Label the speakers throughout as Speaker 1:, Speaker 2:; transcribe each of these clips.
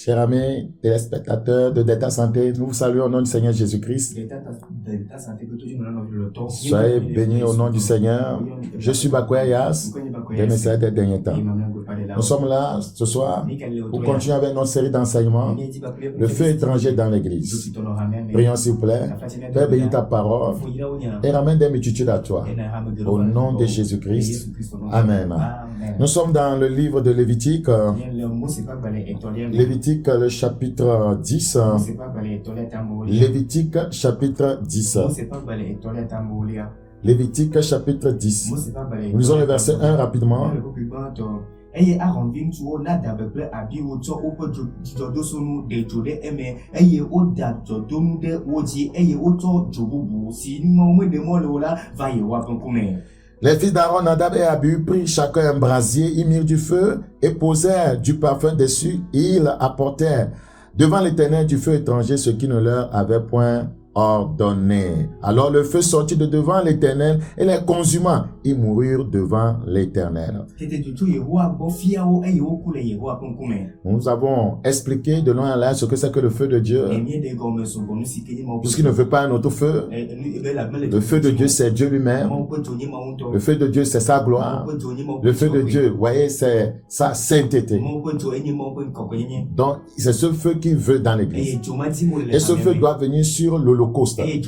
Speaker 1: Chers amis téléspectateurs de Delta Santé, nous vous saluons au nom du Seigneur Jésus-Christ. Soyez bénis au nom du Seigneur. Je suis Bakoya Yas, des messages des derniers temps. Nous sommes là ce soir pour continuer avec notre série d'enseignements, le feu étranger dans l'église. Prions s'il vous plaît. Père, bénis ta parole et ramène des multitudes à toi. Au nom de Jésus-Christ. Amen. Nous sommes dans le livre de Lévitique. Lévitique, le chapitre 10. Lévitique, chapitre 10. Lévitique, chapitre 10. Nous lisons le verset 1 rapidement. Les fils d'Aaron, Nadab et Abihu prirent chacun un brasier, ils mirent du feu et posèrent du parfum dessus. Ils apportèrent devant l'Éternel du feu étranger, ce qui ne leur avait point ordonné. Alors le feu sortit de devant l'Éternel et les consuma. Ils moururent devant l'Éternel. Nous avons expliqué de loin en large ce que c'est que le feu de Dieu. Puisqu'il ne veut pas un autre feu. Le feu de Dieu, c'est Dieu lui-même. Le feu de Dieu, c'est sa gloire. Le feu de Dieu, vous voyez, c'est sa sainteté. Donc, c'est ce feu qu'il veut dans l'église. Et ce feu doit venir sur l'Holocauste. Qui,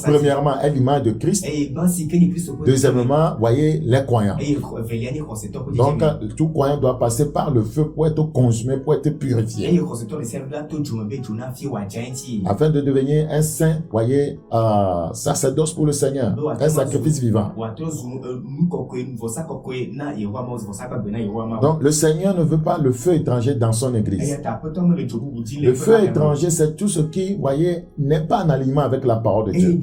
Speaker 1: premièrement, est l'image de Christ. Deuxièmement, voyez, les croyants. Donc, tout croyant doit passer par le feu pour être consumé, pour être purifié. Afin de devenir un saint, voyez, sacerdoce pour le Seigneur. Un sacrifice vivant. Donc, le Seigneur ne veut pas le feu étranger dans son église. Le feu étranger, c'est tout ce qui, voyez, n'est pas en alignement avec la parole de Dieu.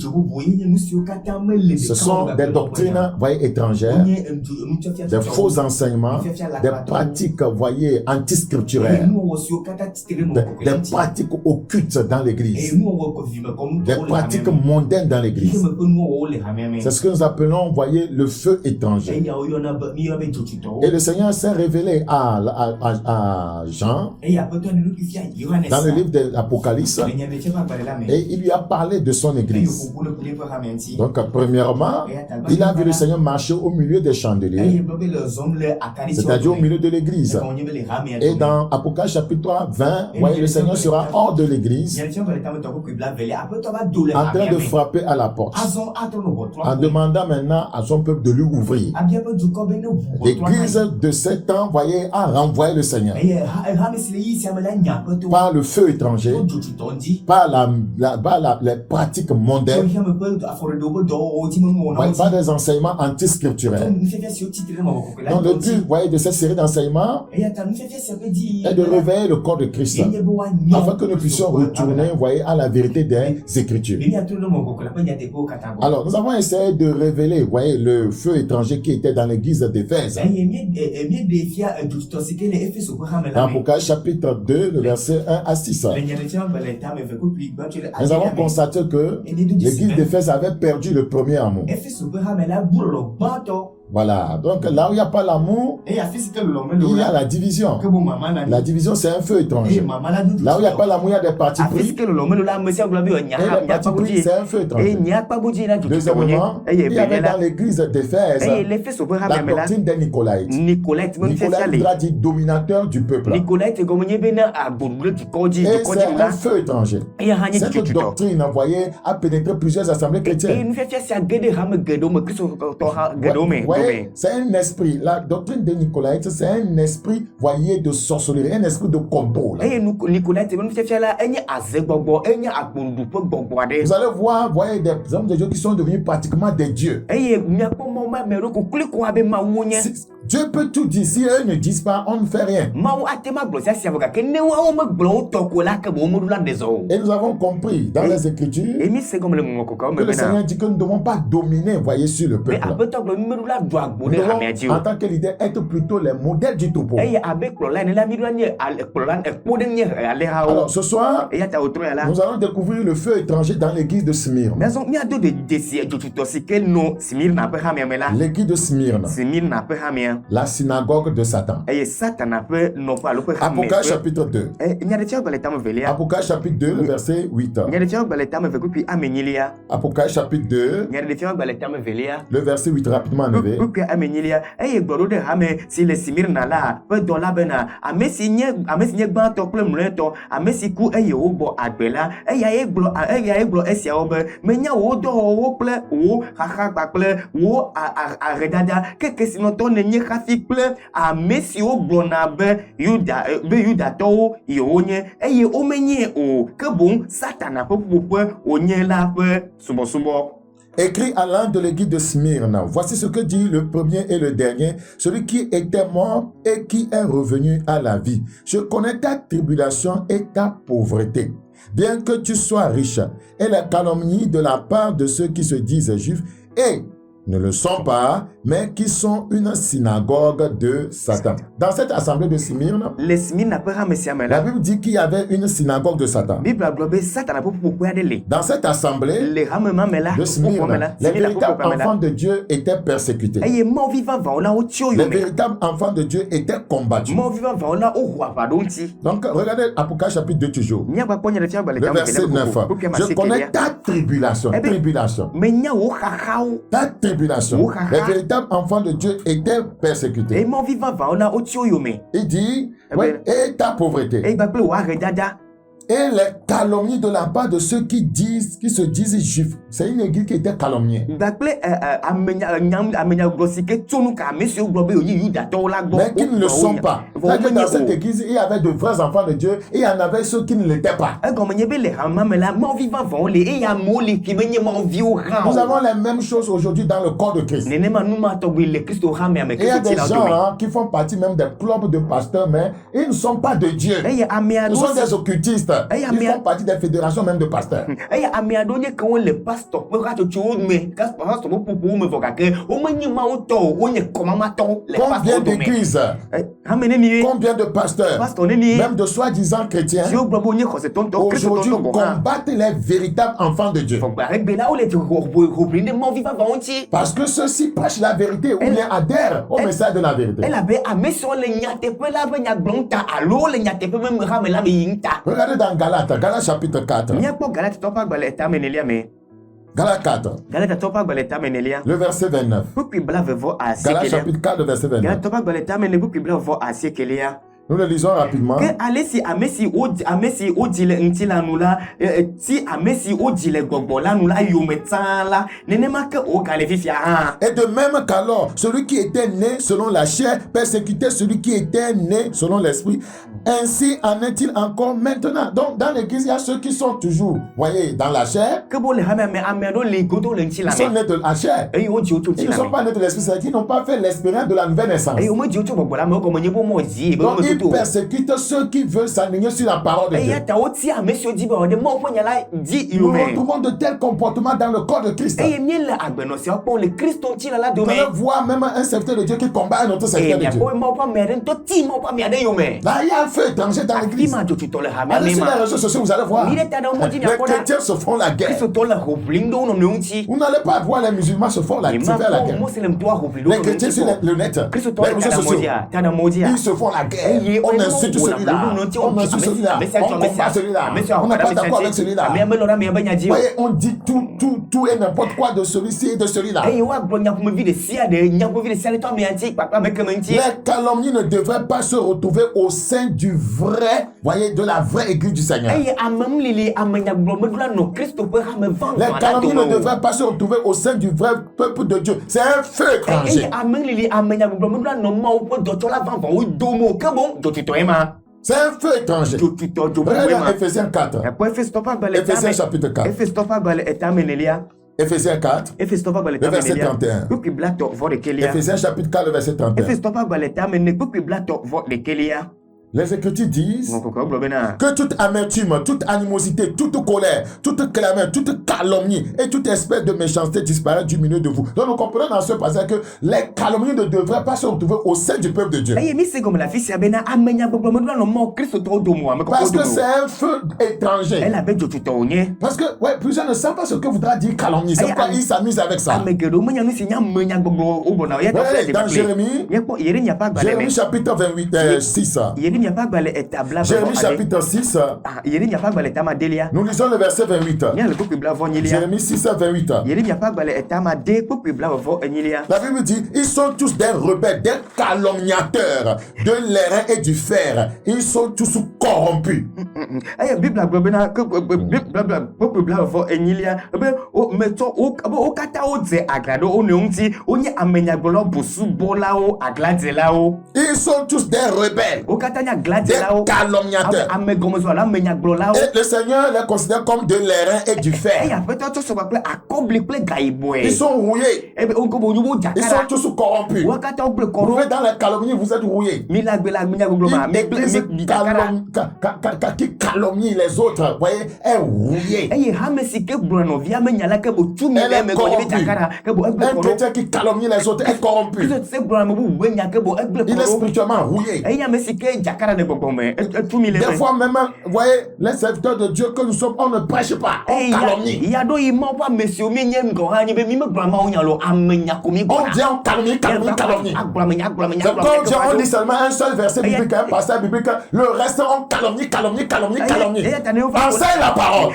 Speaker 1: Ce sont des doctrines, voyez, étrangères, des faux enseignements, des pratiques, voyez, antiscripturaires, des pratiques occultes dans l'église, des pratiques mondaines dans l'église. C'est ce que nous appelons, voyez, le feu étranger. Et le Seigneur s'est révélé à Jean dans le livre de l'Apocalypse et il lui a parlé de son église. Donc, premièrement, il a vu le Seigneur marcher au milieu des chandeliers, c'est-à-dire au milieu de l'église. Et dans Apocalypse chapitre 20, voyez, le Seigneur sera hors de l'église, en train de frapper à la porte, en demandant maintenant à son peuple de lui ouvrir. L'église de 7 ans, voyez, a renvoyé le Seigneur par le feu étranger, par les pratiques mondaines, par des enseignements antiscripturaires. Donc le but, voyez, de cette série d'enseignements est de réveiller le corps de Christ, afin que nous puissions retourner, voyez, à la vérité des Écritures. Alors, nous avons essayé de révéler, voyez, le feu étranger qui était dans l'église d'Éphèse. Dans Apocalypse chapitre 2, le verset 1 à 6. Nous avons constaté que l'église d'Éphèse avait perdu le premier amour. Voilà, donc là où il n'y a pas l'amour, il y a la division. La division, c'est un feu étranger. Là où il n'y a pas l'amour, il y a des partis pris. Et les partis pris, c'est un feu étranger. Deuxièmement, il y avait dans l'église d'Éphèse la doctrine des Nicolaïtes. Nicolaïte voudra dire dominateur du peuple. Et c'est un feu étranger. Cette doctrine, vous voyez, a pénétré plusieurs assemblées chrétiennes. C'est un esprit, la doctrine des Nicolaïtes, c'est un esprit, voyez, de sorcellerie, un esprit de contrôle. Vous allez voir, voyez, des hommes de Dieu qui sont devenus pratiquement des dieux. Dieu peut tout dire. Si eux ne disent pas, on ne fait rien. Et nous avons compris dans les Écritures que le Seigneur dit que nous ne devons pas dominer, voyez, sur le peuple. Nous devons, en tant que leader, être plutôt les modèles du topo. Alors, ce soir, nous allons découvrir le feu étranger dans l'église de Smyrne. L'église de Smyrne. La synagogue de Satan. Apocalypse chapitre 2. Apocalypse chapitre 2, le verset 8. Apocalypse chapitre 2, le verset 8, rapidement enlevé. Écrit à l'un de l'église de Smyrne, voici ce que dit le premier et le dernier, celui qui était mort et qui est revenu à la vie. Je connais ta tribulation et ta pauvreté, bien que tu sois riche, et la calomnie de la part de ceux qui se disent juifs et ne le sont pas, mais qui sont une synagogue de Satan. Dans cette assemblée de Smyrne, la Bible dit qu'il y avait une synagogue de Satan. Dans cette assemblée de Smyrne, les véritables enfants de Dieu étaient persécutés. Les véritables enfants de Dieu étaient combattus. Donc, regardez Apocalypse chapitre 2 toujours. Le verset 9. Je connais ta tribulation. Tribulation. Ta tribulation. Les véritables enfants de Dieu étaient persécutés. Il dit, ouais, et ta pauvreté. Et les calomnies de la part de ceux qui se disent juifs. C'est une église qui était calomniée. Mais qui ne le sont pas. C'est-à-dire dans cette église, il y avait de vrais enfants de Dieu et il y en avait ceux qui ne l'étaient pas. Nous avons les mêmes choses aujourd'hui dans le corps de Christ. Il y a des gens qui font partie même des clubs de pasteurs, mais ils ne sont pas de Dieu. Ils sont des occultistes. Ils font partie des fédérations même de pasteurs. Combien d'églises, combien de pasteurs, même de soi-disant chrétiens, aujourd'hui combattent les véritables enfants de Dieu. Parce que ceux-ci prêchent la vérité ou bien adhèrent au message de la vérité. Regardez dans Galates chapitre 4. Galates 4. Le verset 29. Galates chapitre 4, le verset 29. Nous le lisons rapidement. Et de même qu'alors, celui qui était né selon la chair persécutait celui qui était né selon l'esprit. Ainsi en est-il encore maintenant. Donc dans l'église, il y a ceux qui sont toujours, voyez, dans la chair. Ils sont nés de la chair. Ils ne sont pas nés de l'esprit, c'est-à-dire qu'ils n'ont pas fait l'expérience de la nouvelle naissance. Donc ils persécutent ceux qui veulent s'aligner sur la parole de Dieu. Nous retrouvons de tels comportements dans le corps de Christ. Vous allez voir même un serviteur de Dieu qui combat un autre serviteur de Dieu. Là, il y a un feu étranger dans l'église. Allez sur les réseaux sociaux, vous allez voir. Les chrétiens se font la guerre. Vous n'allez pas voir les musulmans se font la guerre. Les chrétiens sur le net, les réseaux sociaux, ils se font la guerre. On insulte celui-là, on insulte celui-là, on combat celui-là, on n'est pas d'accord avec celui-là. Voyez, on dit tout et n'importe quoi de celui-ci et de celui-là. Les calomnies ne devraient pas se retrouver au sein du vrai, voyez, de la vraie église du Seigneur. Les calomnies ne devraient pas se retrouver au sein du vrai peuple de Dieu. C'est un feu étranger. C'est un feu étranger. Regardez Ephésiens 4. Ephésiens chapitre 4. Éphésiens 4, le verset 31. Éphésiens chapitre 4, le verset 31. Les Écritures disent que toute amertume, toute animosité, toute colère, toute clameur, toute calomnie et toute espèce de méchanceté disparaît du milieu de vous. Donc nous comprenons dans ce passage que les calomnies ne devraient pas se retrouver au sein du peuple de Dieu. Parce que c'est un feu étranger. Parce que plusieurs ne savent pas ce que voudra dire calomnie. C'est pourquoi ils s'amusent avec ça. Dans Jérémie chapitre 28, 6. Jérémie chapitre 6. Nous lisons le verset 28. Jérémie 6, 28. La Bible dit, ils sont tous des rebelles, des calomniateurs, de l'airain et du fer. Ils sont tous corrompus. Ils sont tous des rebelles, des calomniateurs. Et le Seigneur les considère comme de l'airain et du fer. Ils sont rouillés. Ils sont tous corrompus. Vous êtes dans la calomnie, vous êtes rouillés. Une église qui calomnie les autres, voyez, est rouillée. Elle est corrompue. Un chrétien qui calomnie les autres est corrompu. Il est spirituellement rouillé. Des fois même, vous voyez, les serviteurs de Dieu que nous sommes, on ne prêche pas, on calomnie. On dit on calomnie. C'est comme Dieu, on lit seulement un seul verset biblique, un passage biblique, le reste on calomnie. Enseigne la parole.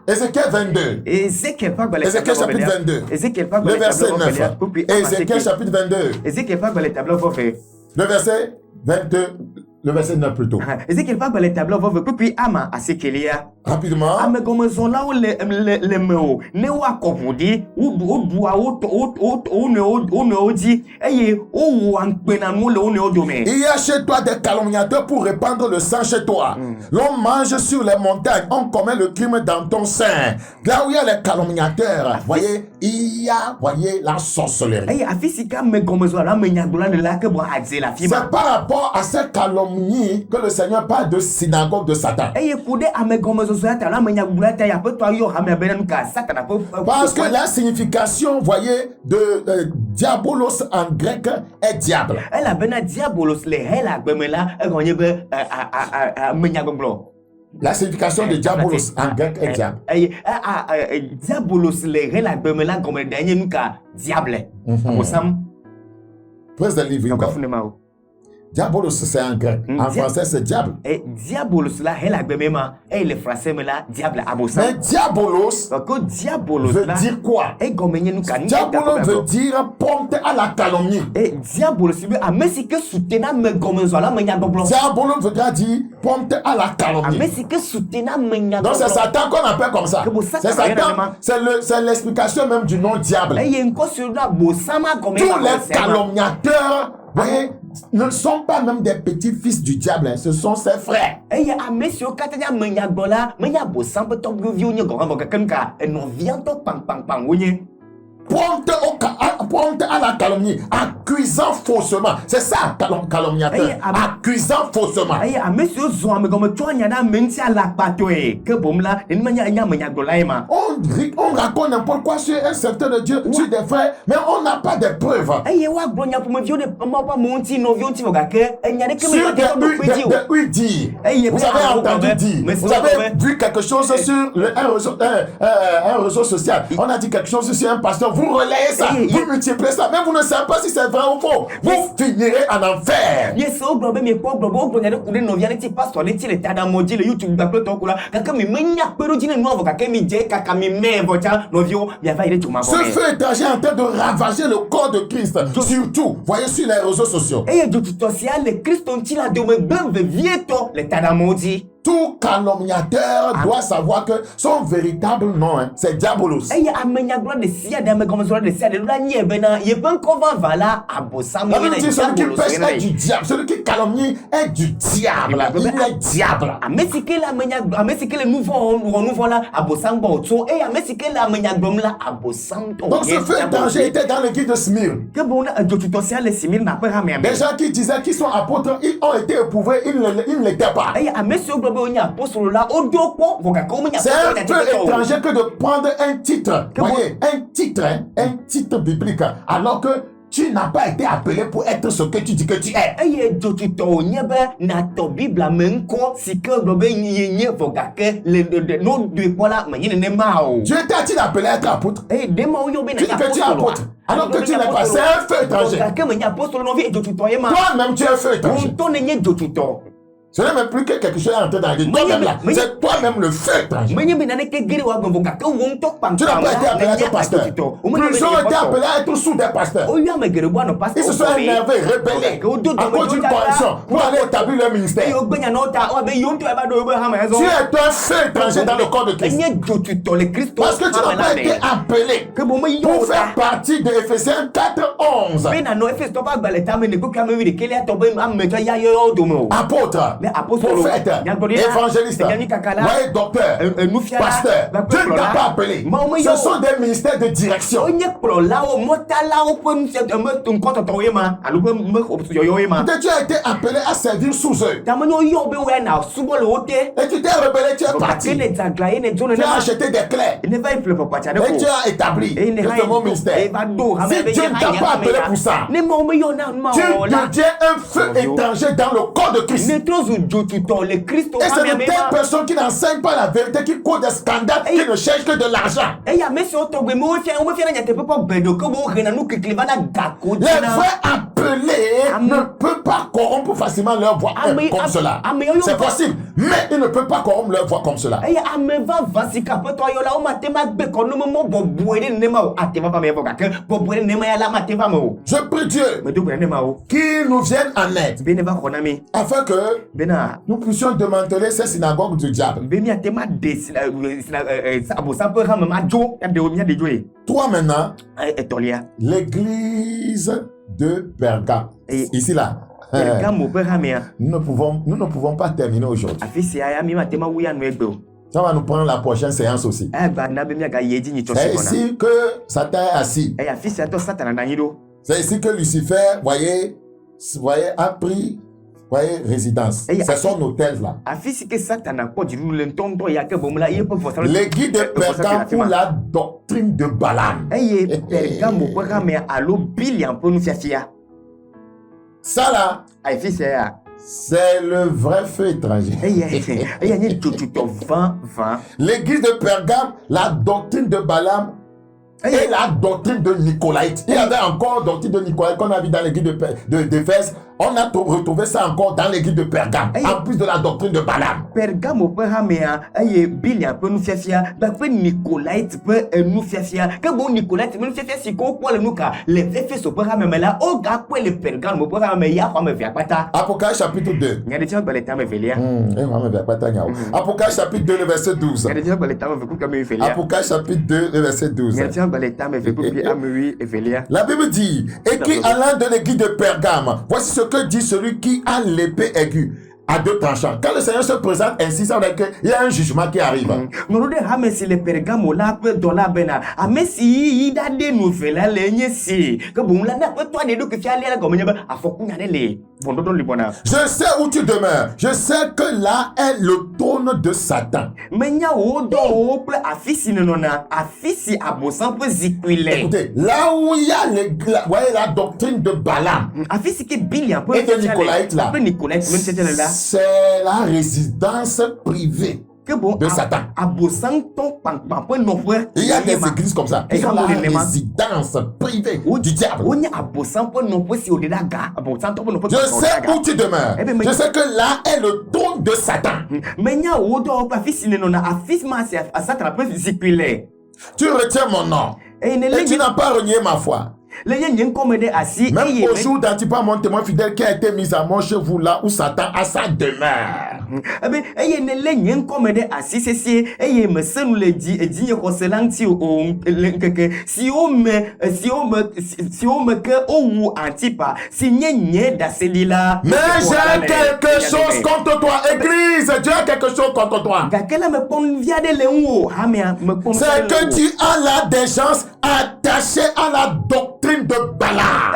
Speaker 1: Ézéchiel 22. Ézéchiel chapitre 22. Le verset 9. Ézéchiel chapitre 22. Le verset 22. Le verset 9 plutôt. Rapidement. Il y a chez toi des calomniateurs pour répandre le sang chez toi. L'on mange sur les montagnes, on commet le crime dans ton sein. Là où il y a les calomniateurs, voyez, il y a, la sorcellerie. C'est par rapport à ces calomnies que le Seigneur parle de synagogue de Satan. Parce que la signification, voyez, de diabolos en grec est diable. La signification de diabolos en grec est diable. Praise the living God. Diabolos, c'est en grec. En français, c'est diable. Mais diabolos veut dire quoi? Diabolos veut dire pompe à la calomnie. Diabolos veut dire pompe à la calomnie. Donc c'est Satan qu'on appelle comme ça. C'est Satan, c'est l'explication même du nom diable. Tous les calomniateurs, voyez, ne sont pas même des petits-fils du diable, hein, ce sont ses frères. Prompte à la calomnie, accusant faussement. C'est ça, calomniateur. Accusant faussement. On raconte n'importe quoi sur un secteur de Dieu, sur des frères, mais on n'a pas de preuves. Sur des dire. Vous avez entendu dire. Vous avez vu quelque chose sur un réseau social. On a dit quelque chose sur un pasteur. Vous relayez ça, vous multipliez ça, mais vous ne savez pas si c'est vrai ou faux. Vous finirez en enfer. Ce feu étranger est en train de ravager le corps de Christ, surtout, voyez sur les réseaux sociaux. Tout calomniateur doit savoir que son véritable nom, c'est Diabolos. La Bible dit celui qui pêche est du diable. Celui qui calomnie est du diable. Il est diable. Donc ce feu étranger était dans l'église de Smyrne. Des gens qui disaient qu'ils sont apôtres, ils ont été éprouvés, ils ne l'étaient pas. C'est un peu étranger que de prendre un titre, voyez, un titre biblique, alors que tu n'as pas été appelé pour être ce que tu dis que tu es. Dieu t'a-t-il appelé à être apôtre? Tu dis que tu es apôtre, alors que tu n'es pas. C'est un feu étranger. Toi-même, tu es un feu étranger. Ce n'est même plus que quelque chose à entrer dans l'église. Toi-même là, c'est toi-même le feu étranger. Tu n'as pas été appelé à être pasteur. Plusieurs ont été appelés à être sous des pasteurs. Ils se sont énervés, rebellés à cause d'une coalition pour aller établir leur ministère. Tu es un feu étranger dans le corps de Christ. Parce que tu n'as pas été appelé pour faire partie de Éphésiens 4:11. Apôtre, prophète, évangéliste, docteur, pasteur. Dieu ne t'a pas appelé. Ce sont des ministères de direction. Peut-être tu as été appelé à servir sous eux. Et tu t'es rebellé, tu es parti. Tu as acheté des clés. Et tu as établi le mon ministère. Si Dieu ne t'a pas appelé pour ça, tu deviens un feu étranger dans le corps de Christ. Et c'est de telles personnes qui n'enseignent pas la vérité, qui causent des scandales, qui ne cherchent que de l'argent. Les vrais appelés ne peuvent pas corrompre facilement leur voix comme cela. C'est possible, mais ils ne peuvent pas corrompre leur voix comme cela. Je prie Dieu qu'il nous vienne en aide afin que nous puissions démanteler ces synagogues du diable. Toi maintenant, l'église de Pergame, ici là, nous ne pouvons pas terminer aujourd'hui. Ça va nous prendre la prochaine séance aussi. C'est ici que Satan est assis. C'est ici que Lucifer, voyez, a pris résidence. C'est son hôtel là. L'église de Pergame ou la doctrine de Balaam. Ça là, c'est le vrai feu étranger. L'église de Pergame, la doctrine de Balaam et la doctrine de Nicolaïte. Il y avait encore doctrine de Nicolaïte qu'on a vu dans l'église d'Éphèse. On a retrouvé ça encore dans l'église de Pergame, en plus de la doctrine de Balaam. Apocalypse chapitre 2. Apocalypse chapitre 2, le verset 12. Apocalypse chapitre 2, le verset 12. La Bible dit, écrit à l'un de l'église de Pergame, voici ce que dit celui qui a l'épée aiguë à deux tranchants. Quand le Seigneur se présente ainsi, ça veut dire qu'il y a un jugement qui arrive. Je sais où tu demeures. Je sais que là est le trône de Satan. Écoutez, là où il y a la doctrine de Balaam et de Nicolaïte là, c'est la résidence privée de Satan. Il y a des églises comme ça. Ils sont la résidence privée du diable. Je sais où tu demeures. Je sais que là est le trône de Satan. Tu retiens mon nom. Et tu n'as pas renié ma foi. Même au jour d'Antipas, mon témoin fidèle, qui a été mis à mort chez vous là où Satan a sa demeure.
Speaker 2: Ebe eye ne le nye nkome de asisi eye mesenu le di edinye koselanti o nkeke si o me que ou Antipa si nye daselila.
Speaker 1: Mais j'ai quelque chose contre toi, Église. Dieu a quelque chose contre toi. C'est que tu as l'allégeance attachée à la doctrine de Balaam.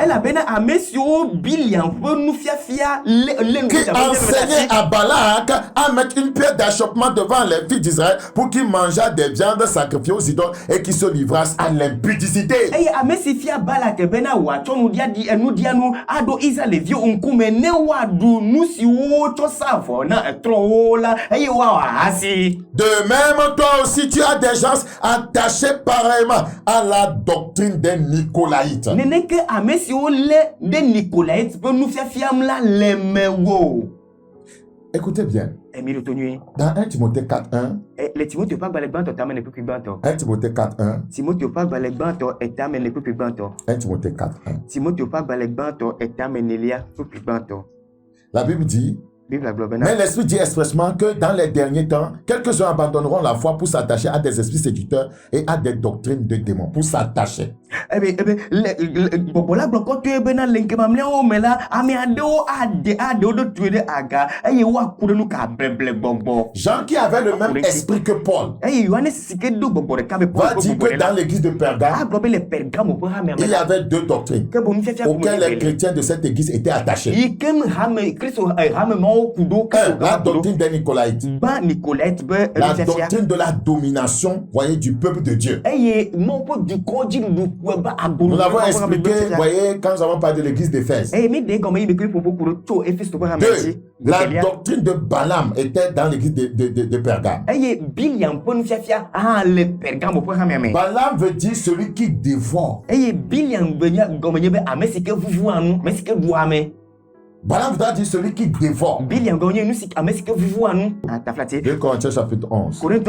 Speaker 1: Qui enseignait à Balak à mettre une pierre d'achoppement devant les fils d'Israël pour qu'ils mangeaient des viandes sacrifiées aux idoles et qu'ils se livrassent à l'impudicité. De même, toi aussi, tu as des gens attachés pareillement à la doctrine des Nicolaïtes. Écoutez bien. Dans 1 Timothée 4.1, 1 Timothée 4.1, 1 Timothée 4.1, la Bible dit, mais l'Esprit dit expressement que dans les derniers temps, quelques-uns abandonneront la foi pour s'attacher à des esprits séducteurs et à des doctrines de démons. Pour s'attacher. Jean qui avait le même esprit que Paul va dire que dans l'église de Pergame, il y avait deux doctrines auxquelles les chrétiens de cette église étaient attachés. La doctrine des Nicolaïtes. La doctrine de la domination, voyez, du peuple de Dieu. Nous l'avons expliqué, voyez, quand nous avons parlé de l'église d'Éphèse. La doctrine de Balaam était dans l'église de Pergame. Balaam veut dire celui qui dévore. Balaam veut dire celui qui dévore. 2 Corinthiens chapitre 11. 2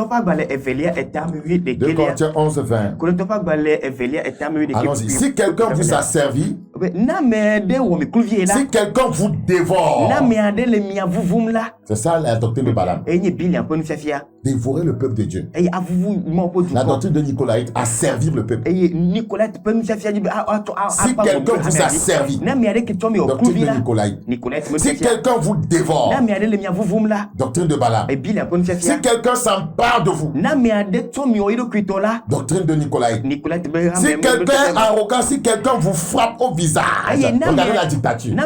Speaker 1: Corinthiens 11, 20. Allons-y. Si quelqu'un vous a servi, si quelqu'un vous dévore, c'est ça la doctrine de Balaam. Dévorer le peuple de Dieu. La doctrine de Nicolaïte a servi le peuple. Si quelqu'un vous a servi, doctrine de Nicolaïte. Si quelqu'un vous dévore, doctrine de Balaam. Si quelqu'un s'empare de vous, doctrine de Nicolaïte. Si quelqu'un est arrogant, si quelqu'un vous frappe au visage, regardez la dictature. Vous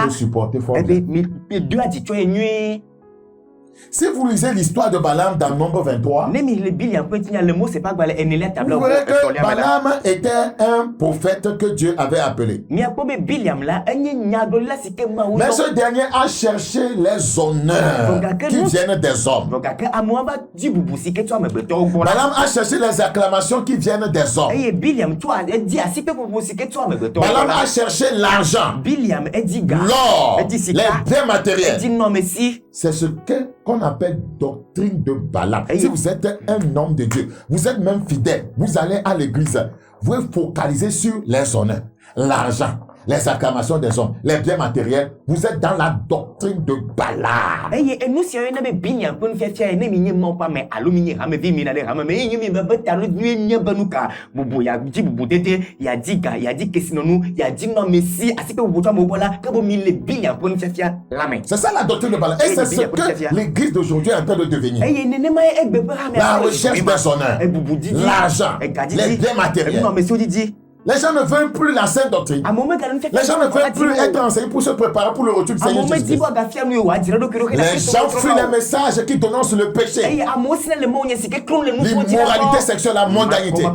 Speaker 1: le supportez fort bien. Si vous lisez l'histoire de Balaam dans Nombre 23, vous verrez que Balaam était un prophète que Dieu avait appelé. Mais ce dernier a cherché les honneurs qui viennent des hommes. Balaam a cherché les acclamations qui viennent des hommes. Balaam a cherché l'argent, l'or, les biens matériels. C'est ce qu'on appelle doctrine de Balaam. Si vous êtes un homme de Dieu, vous êtes même fidèle, vous allez à l'église, vous vous focalisez sur les honneurs, l'argent, les acclamations des hommes, les biens matériels, vous êtes dans la doctrine de Balaam. C'est ça la doctrine de Balaam. Et c'est ce que l'église d'aujourd'hui est en train de devenir. La recherche des honneurs, l'argent, les biens matériels. Les gens ne veulent plus la sainte doctrine. Les gens ne veulent plus être enseignés pour se préparer pour le retour du Seigneur Jésus-Christ. Les gens fuient les messages qui dénoncent le péché, l'immoralité sexuelle, la mondanité. Et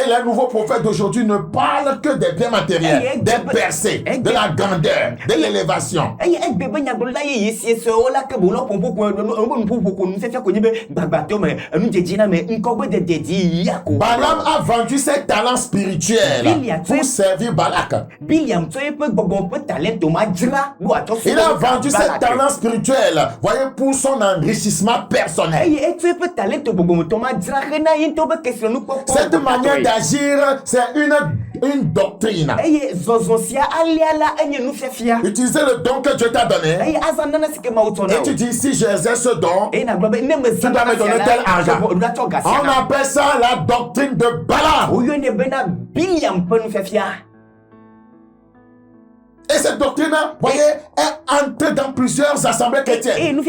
Speaker 1: les nouveaux prophètes d'aujourd'hui ne parlent que des biens matériels, des percées, de la grandeur, de l'élévation. Balaam a vendu ses talents spirituels pour servir Balak. Il a vendu ses talents spirituels, voyez, pour son enrichissement personnel. Cette manière d'agir, c'est une doctrine. Utiliser le don que Dieu t'a donné. Et tu dis, si j'exerce ce don, tu dois me donner tel argent. On appelle ça la doctrine de Balaam. Et cette doctrine, voyez, est entrée dans plusieurs assemblées chrétiennes. Dans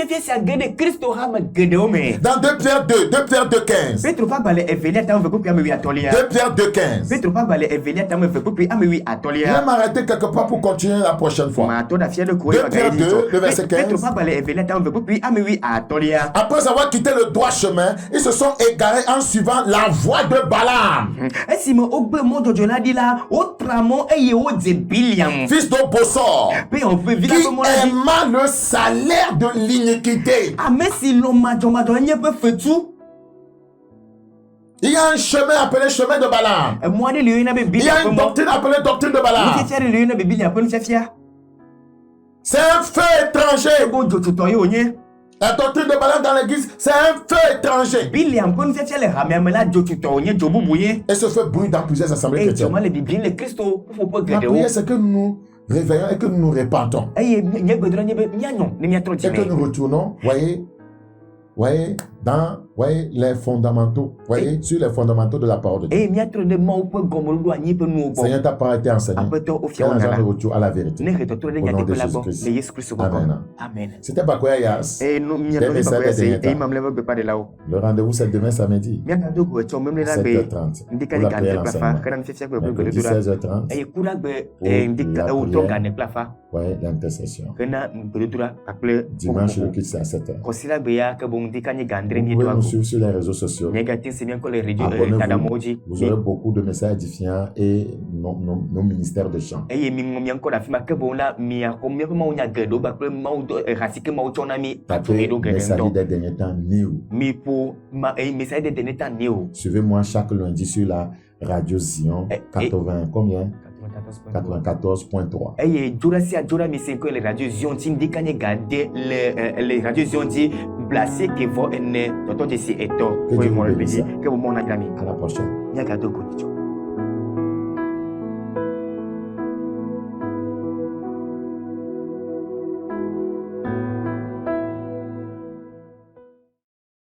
Speaker 1: 2 Pierre 2, 2 Pierre 2, 15. 2 Pierre 2, 15. Je vais m'arrêter quelque part pour continuer la prochaine fois. 2 Pierre 2, le verset 15. Après avoir quitté le droit chemin, ils se sont égarés en suivant la voie de Balaam, fils de Bossor, qui aima le salaire de l'iniquité. Il y a un chemin appelé chemin de Balaam. Il y a une doctrine appelée doctrine de Balaam. C'est un feu étranger. La doctrine de Balaam dans l'église, c'est un feu étranger. Et ce feu brûle dans plusieurs assemblées chrétiennes. La prière, c'est que nous nous réveillons et que nous nous répandons. Et que nous retournons, voyez, dans les fondamentaux, sur les fondamentaux de la parole de Dieu. Seigneur, ta parole a été enseignée. Quel agent de retour à la vérité. Au nom de Jésus-Christ. Amen. C'était Bakoya Yas. Le rendez-vous, c'est demain samedi. 7h30. Pour la prière l'enseignement. Mercredi 16h30. Pour l'intercession. Dimanche, le culte, c'est à 7h. Vous pouvez nous suivre sur les réseaux sociaux. Abonnez-vous. Vous aurez beaucoup de messages édifiants et nos ministères de chant. Tapez messages des derniers temps Néo. Suivez-moi chaque lundi sur la radio Zion 80 combien 94.3.
Speaker 2: Et Jura mi c'est que les radios Zionti ndikanye garder les radios Zionti placé que vos ne toto desi eto
Speaker 1: Que Dieu vous bénisse.
Speaker 2: que vous mon ami.
Speaker 1: À la prochaine.
Speaker 2: Nyagato kunicho.